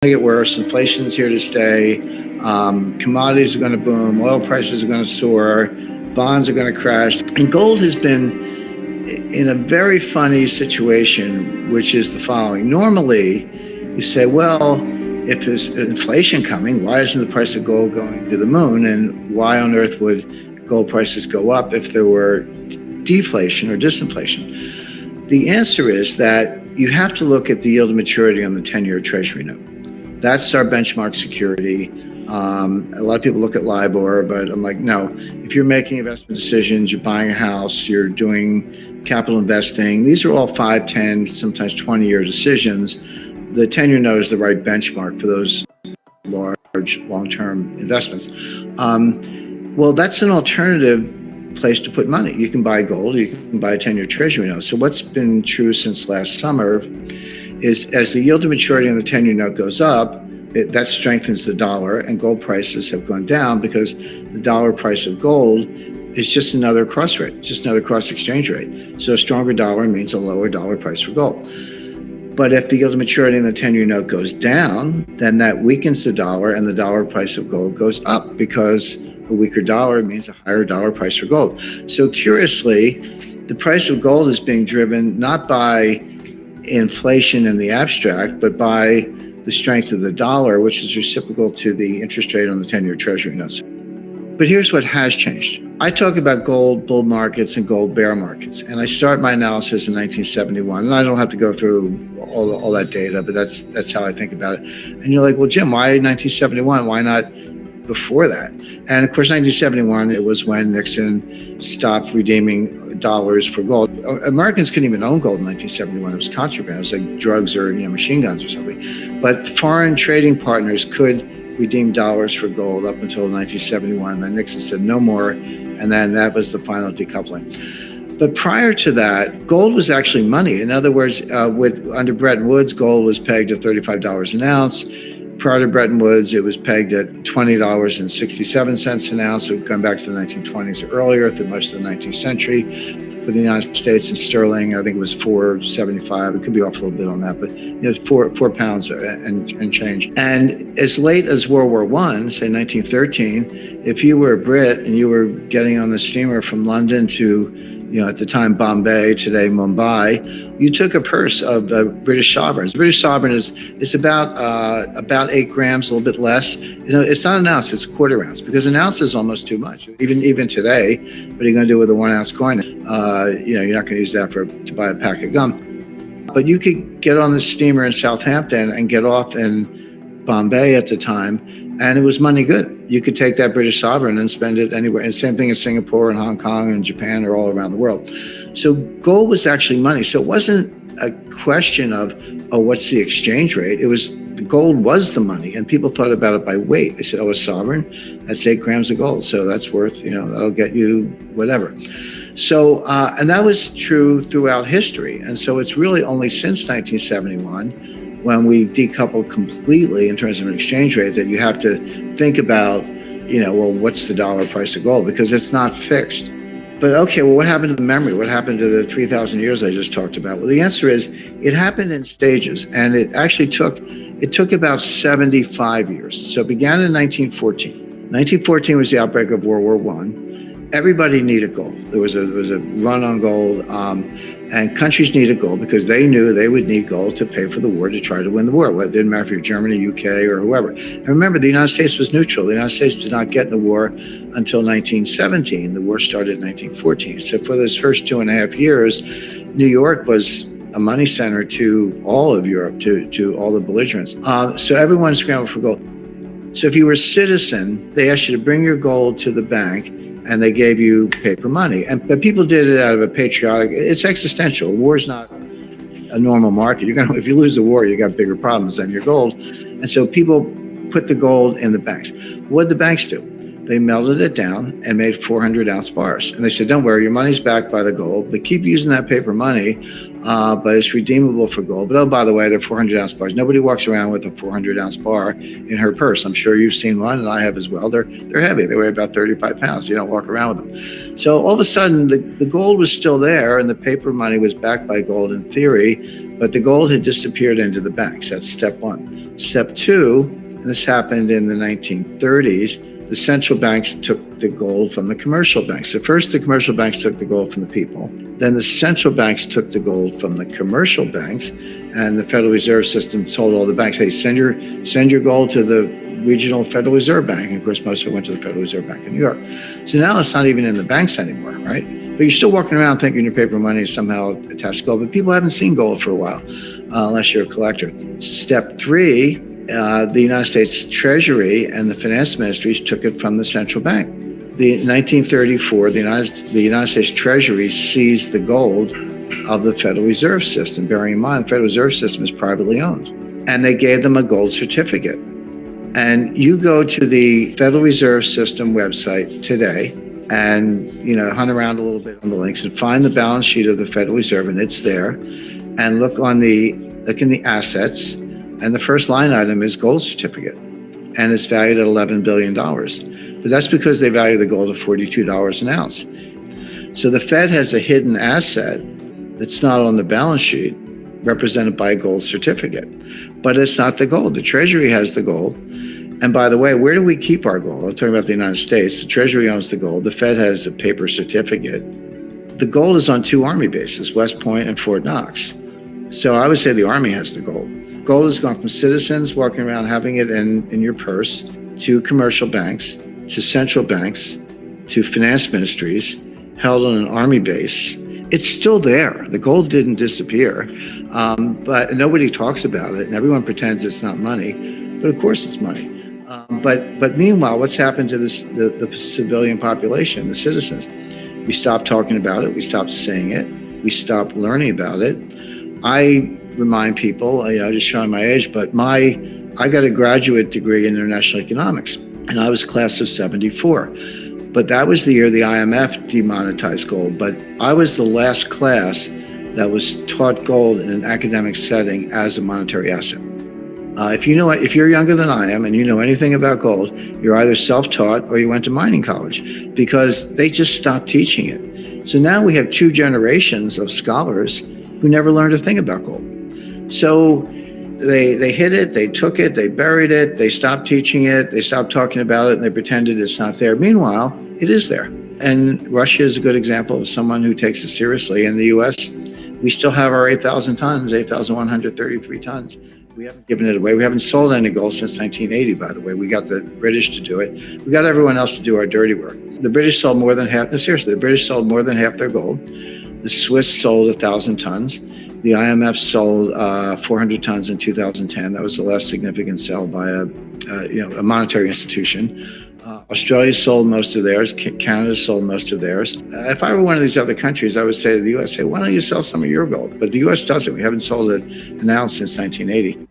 to get worse. Inflation is here to stay. Commodities are going to boom. Oil prices are going to soar. Bonds are going to crash. And gold has been in a very funny situation, which is the following. Normally, you say, well, if there's inflation coming, why isn't the price of gold going to the moon? And why on earth would gold prices go up if there were deflation or disinflation? The answer is that you have to look at the yield to maturity on the 10-year Treasury note. That's our benchmark security. A lot of people look at LIBOR, but I'm like, no. If you're making investment decisions, you're buying a house, you're doing capital investing, these are all 5, 10, sometimes 20-year decisions. The 10-year note is the right benchmark for those large, long-term investments. Well, that's an alternative place to put money. You can buy gold, you can buy a 10-year Treasury note. So what's been true since last summer is as the yield to maturity on the 10-year note goes up, that strengthens the dollar, and gold prices have gone down because the dollar price of gold is just another cross rate, just another cross exchange rate. So a stronger dollar means a lower dollar price for gold. But if the yield to maturity on the 10-year note goes down, then that weakens the dollar, and the dollar price of gold goes up because a weaker dollar means a higher dollar price for gold. So curiously, the price of gold is being driven not by inflation in the abstract, but by the strength of the dollar, which is reciprocal to the interest rate on the 10-year Treasury notes. But here's what has changed. I talk about gold bull markets and gold bear markets, and I start my analysis in 1971, and I don't have to go through all that data, but that's how I think about it. And you're like, well, Jim, why 1971? Why not before that? And of course, 1971, it was when Nixon stopped redeeming dollars for gold. Americans couldn't even own gold in 1971. It was contraband. It was like drugs or machine guns or something. But foreign trading partners could redeem dollars for gold up until 1971. And then Nixon said no more. And then that was the final decoupling. But prior to that, gold was actually money. In other words, under Bretton Woods, gold was pegged at $35 an ounce. Prior to Bretton Woods, it was pegged at $20.67 an ounce. So going back to the 1920s or earlier, through most of the 19th century. For the United States and sterling, I think it was $4.75. It could be off a little bit on that, but it was four pounds and change. And as late as World War I, say 1913, if you were a Brit and you were getting on the steamer from London to, at the time Bombay, today Mumbai, you took a purse of British sovereigns. British sovereign is about 8 grams, a little bit less. It's not an ounce; it's a quarter ounce, because an ounce is almost too much. Even today, what are you going to do with a 1 ounce coin? You're not going to use that to buy a pack of gum. But you could get on the steamer in Southampton and get off in Bombay at the time, and it was money good. You could take that British sovereign and spend it anywhere. And same thing in Singapore and Hong Kong and Japan or all around the world. So gold was actually money. So it wasn't a question of, what's the exchange rate? It was, the gold was the money, and people thought about it by weight. They said, a sovereign, that's 8 grams of gold. So that's worth, that'll get you whatever. So, and that was true throughout history. And so it's really only since 1971, when we decoupled completely in terms of an exchange rate, that you have to think about, what's the dollar price of gold? Because it's not fixed. But okay, well, what happened to the memory? What happened to the 3,000 years I just talked about? Well, the answer is it happened in stages, and it actually took about 75 years. So it began in 1914. 1914 was the outbreak of World War I. Everybody needed gold. There was a run on gold, and countries needed gold because they knew they would need gold to pay for the war, to try to win the war. Well, it didn't matter if you're Germany, UK, or whoever. And remember, the United States was neutral. The United States did not get in the war until 1917. The war started in 1914. So for those first 2.5 years, New York was a money center to all of Europe, to all the belligerents. So everyone scrambled for gold. So if you were a citizen, they asked you to bring your gold to the bank, and they gave you paper money. But people did it out of a patriotic, it's existential. War's not a normal market. If you lose the war, you got bigger problems than your gold. And so people put the gold in the banks. What did the banks do? They melted it down and made 400-ounce bars. And they said, don't worry, your money's backed by the gold, but keep using that paper money, but it's redeemable for gold. But oh, by the way, they're 400-ounce bars. Nobody walks around with a 400-ounce bar in her purse. I'm sure you've seen one, and I have as well. They're heavy. They weigh about 35 pounds. You don't walk around with them. So all of a sudden, the gold was still there, and the paper money was backed by gold in theory, but the gold had disappeared into the banks. That's step one. Step two, and this happened in the 1930s, the central banks took the gold from the commercial banks. So first the commercial banks took the gold from the people. Then the central banks took the gold from the commercial banks, and the Federal Reserve System told all the banks, hey, send your gold to the regional Federal Reserve Bank. And of course, most of it went to the Federal Reserve Bank in New York. So now it's not even in the banks anymore, right? But you're still walking around thinking your paper money is somehow attached to gold, but people haven't seen gold for a while, unless you're a collector. Step three, the United States Treasury and the finance ministries took it from the central bank. In 1934, the United States Treasury seized the gold of the Federal Reserve System. Bearing in mind, the Federal Reserve System is privately owned. And they gave them a gold certificate. And you go to the Federal Reserve System website today and, hunt around a little bit on the links and find the balance sheet of the Federal Reserve, and it's there. And look in the assets, and the first line item is gold certificate, and it's valued at $11 billion. But that's because they value the gold at $42 an ounce. So the Fed has a hidden asset that's not on the balance sheet, represented by a gold certificate. But it's not the gold. The Treasury has the gold. And by the way, where do we keep our gold? I'm talking about the United States. The Treasury owns the gold. The Fed has a paper certificate. The gold is on two Army bases, West Point and Fort Knox. So I would say the Army has the gold. Gold has gone from citizens walking around having it in your purse, to commercial banks, to central banks, to finance ministries, held on an Army base. It's still there. The gold didn't disappear, but nobody talks about it, and everyone pretends it's not money. But of course it's money. But meanwhile, what's happened to the civilian population, the citizens? We stopped talking about it. We stopped saying it. We stopped learning about it. I remind people, just showing my age, but I got a graduate degree in international economics, and I was class of 74. But that was the year the IMF demonetized gold. But I was the last class that was taught gold in an academic setting as a monetary asset. If you're younger than I am and you know anything about gold, you're either self-taught or you went to mining college, because they just stopped teaching it. So now we have two generations of scholars who never learned a thing about gold. So they hid it, they took it, they buried it, they stopped teaching it, they stopped talking about it, and they pretended it's not there. Meanwhile, it is there. And Russia is a good example of someone who takes it seriously. In the US, we still have our 8,133 tons. We haven't given it away. We haven't sold any gold since 1980, by the way. We got the British to do it. We got everyone else to do our dirty work. The British sold more than half. No, seriously, the British sold more than half their gold. The Swiss sold 1,000 tons. The IMF sold 400 tons in 2010. That was the last significant sale by a monetary institution. Australia sold most of theirs. Canada sold most of theirs. If I were one of these other countries, I would say to the U.S., hey, why don't you sell some of your gold? But the U.S. doesn't. We haven't sold an ounce since 1980.